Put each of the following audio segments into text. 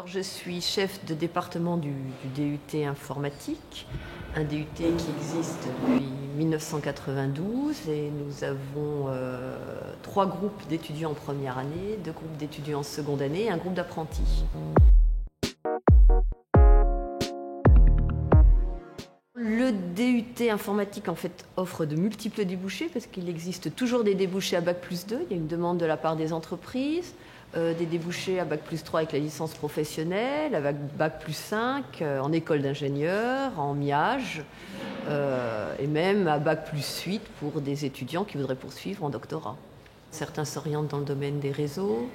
Alors, je suis chef de département du DUT informatique, un DUT qui existe depuis 1992 et nous avons 3 groupes d'étudiants en première année, 2 groupes d'étudiants en seconde année et un groupe d'apprentis. Le DUT informatique en fait offre de multiples débouchés parce qu'il existe toujours des débouchés à Bac+2, il y a une demande de la part des entreprises, des débouchés à Bac+3 avec la licence professionnelle, avec Bac+5 en école d'ingénieur, en MIAGE et même à Bac+8 pour des étudiants qui voudraient poursuivre en doctorat. Certains s'orientent dans le domaine des réseaux,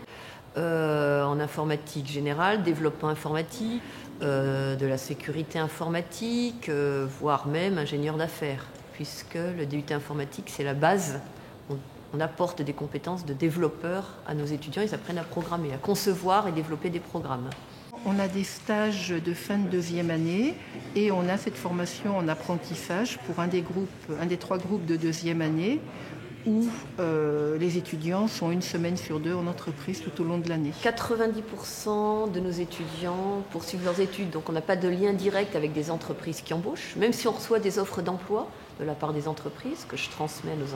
en informatique générale, développement informatique, de la sécurité informatique, voire même ingénieur d'affaires, puisque le DUT informatique, c'est la base. On apporte des compétences de développeurs à nos étudiants, ils apprennent à programmer, à concevoir et développer des programmes. On a des stages de fin de deuxième année et on a cette formation en apprentissage pour un des 3 groupes de deuxième année où les étudiants sont 1 semaine sur 2 en entreprise tout au long de l'année. 90% de nos étudiants poursuivent leurs études, donc on n'a pas de lien direct avec des entreprises qui embauchent, même si on reçoit des offres d'emploi de la part des entreprises que je transmets à nos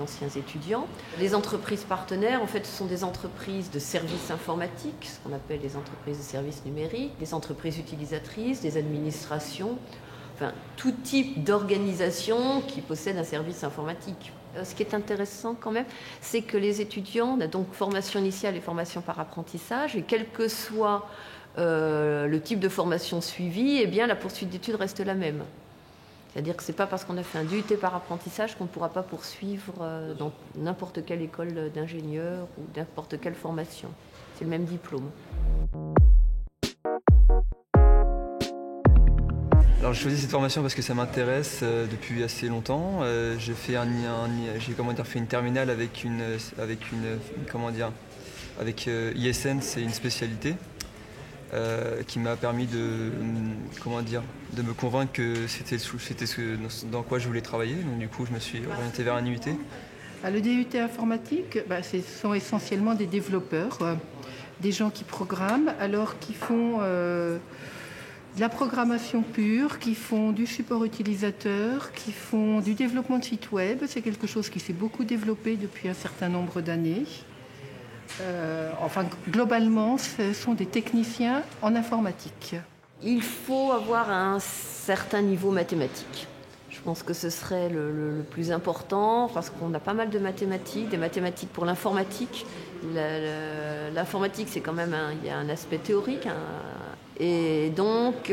anciens étudiants. Les entreprises partenaires, en fait, ce sont des entreprises de services informatiques, ce qu'on appelle les entreprises de services numériques, des entreprises utilisatrices, des administrations, enfin tout type d'organisation qui possède un service informatique. Ce qui est intéressant quand même, c'est que les étudiants, on a donc formation initiale et formation par apprentissage, et quel que soit le type de formation suivie, eh bien, la poursuite d'études reste la même. C'est-à-dire que ce n'est pas parce qu'on a fait un DUT par apprentissage qu'on ne pourra pas poursuivre dans n'importe quelle école d'ingénieur ou n'importe quelle formation. C'est le même diplôme. Alors j'ai choisi cette formation parce que ça m'intéresse depuis assez longtemps. J'ai fait fait une terminale avec ISN, c'est une spécialité qui m'a permis de me convaincre que c'était dans quoi je voulais travailler. Donc du coup je me suis orienté vers un IUT. Le DUT informatique, ce sont essentiellement des développeurs, des gens qui programment, alors qui font de la programmation pure, qui font du support utilisateur, qui font du développement de sites web. C'est quelque chose qui s'est beaucoup développé depuis un certain nombre d'années. Globalement, ce sont des techniciens en informatique. Il faut avoir un certain niveau mathématique. Je pense que ce serait le plus important parce qu'on a pas mal de mathématiques, des mathématiques pour l'informatique. L'informatique, c'est quand même il y a un aspect théorique. Et donc,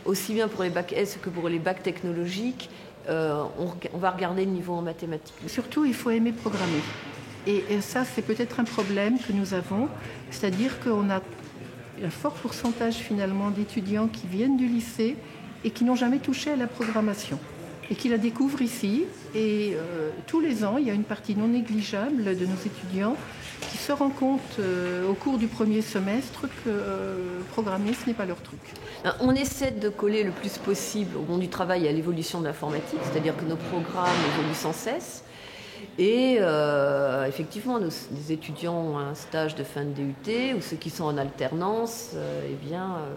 aussi bien pour les bacs S que pour les bacs technologiques, on va regarder le niveau en mathématiques. Surtout, il faut aimer programmer. Et ça, c'est peut-être un problème que nous avons, c'est-à-dire qu'on a un fort pourcentage finalement d'étudiants qui viennent du lycée et qui n'ont jamais touché à la programmation et qui la découvrent ici. Et tous les ans, il y a une partie non négligeable de nos étudiants qui se rendent compte au cours du premier semestre que programmer, ce n'est pas leur truc. On essaie de coller le plus possible au monde du travail et à l'évolution de l'informatique, c'est-à-dire que nos programmes évoluent sans cesse. Et effectivement, les étudiants ont un stage de fin de DUT ou ceux qui sont en alternance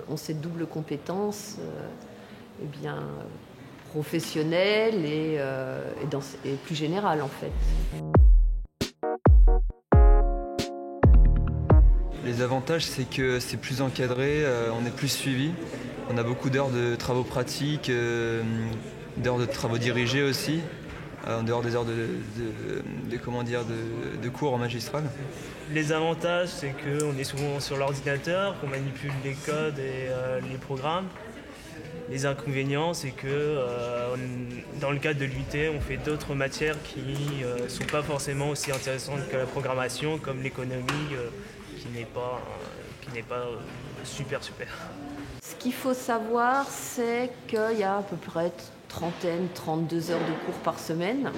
ont cette double compétence professionnelle et plus générale en fait. Les avantages, c'est que c'est plus encadré, on est plus suivi. On a beaucoup d'heures de travaux pratiques, d'heures de travaux dirigés aussi, en dehors des heures de cours en magistral. Les avantages, c'est qu'on est souvent sur l'ordinateur, qu'on manipule les codes et les programmes. Les inconvénients, c'est que dans le cadre de l'UT, on fait d'autres matières qui ne sont pas forcément aussi intéressantes que la programmation, comme l'économie, qui n'est pas super. Ce qu'il faut savoir, c'est qu'il y a à peu près 32 heures de cours par semaine.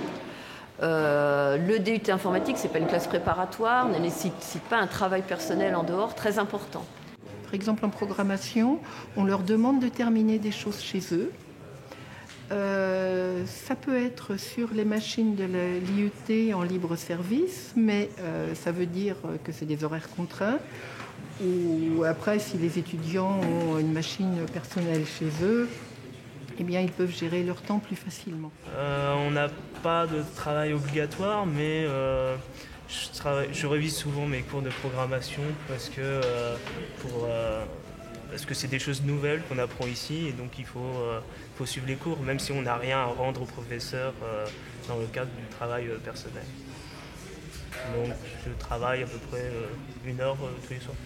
Le DUT informatique, ce n'est pas une classe préparatoire, ne nécessite pas un travail personnel en dehors très important. Par exemple, en programmation, on leur demande de terminer des choses chez eux. Ça peut être sur les machines de l'IUT en libre service, mais ça veut dire que c'est des horaires contraints. Ou après, si les étudiants ont une machine personnelle chez eux, eh bien, ils peuvent gérer leur temps plus facilement. On n'a pas de travail obligatoire, mais je révise souvent mes cours de programmation parce que c'est des choses nouvelles qu'on apprend ici et donc il faut suivre les cours, même si on n'a rien à rendre au professeur dans le cadre du travail personnel. Donc je travaille à peu près 1 heure tous les soirs.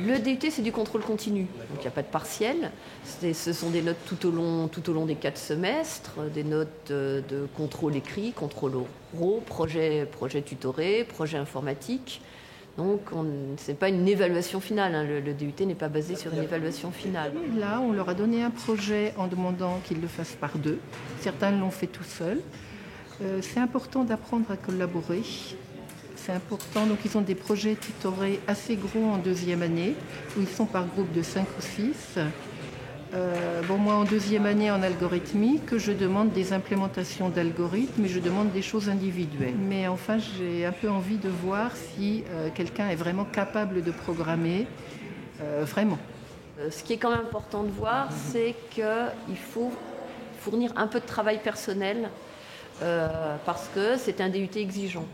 Le DUT, c'est du contrôle continu, donc il n'y a pas de partiel. Ce sont des notes tout au long des 4 semestres, des notes de contrôle écrit, contrôle oraux, projet tutoré, projet informatique. Donc ce n'est pas une évaluation finale, hein. Le DUT n'est pas basé sur une évaluation finale. Là, on leur a donné un projet en demandant qu'ils le fassent par 2. Certains l'ont fait tout seuls. C'est important d'apprendre à collaborer. C'est important, donc ils ont des projets tutorés assez gros en 2e année, où ils sont par groupe de 5 ou 6. Moi en 2e année en algorithmique, je demande des implémentations d'algorithmes et je demande des choses individuelles. Mais enfin, j'ai un peu envie de voir si quelqu'un est vraiment capable de programmer, vraiment. Ce qui est quand même important de voir, c'est qu'il faut fournir un peu de travail personnel parce que c'est un DUT exigeant.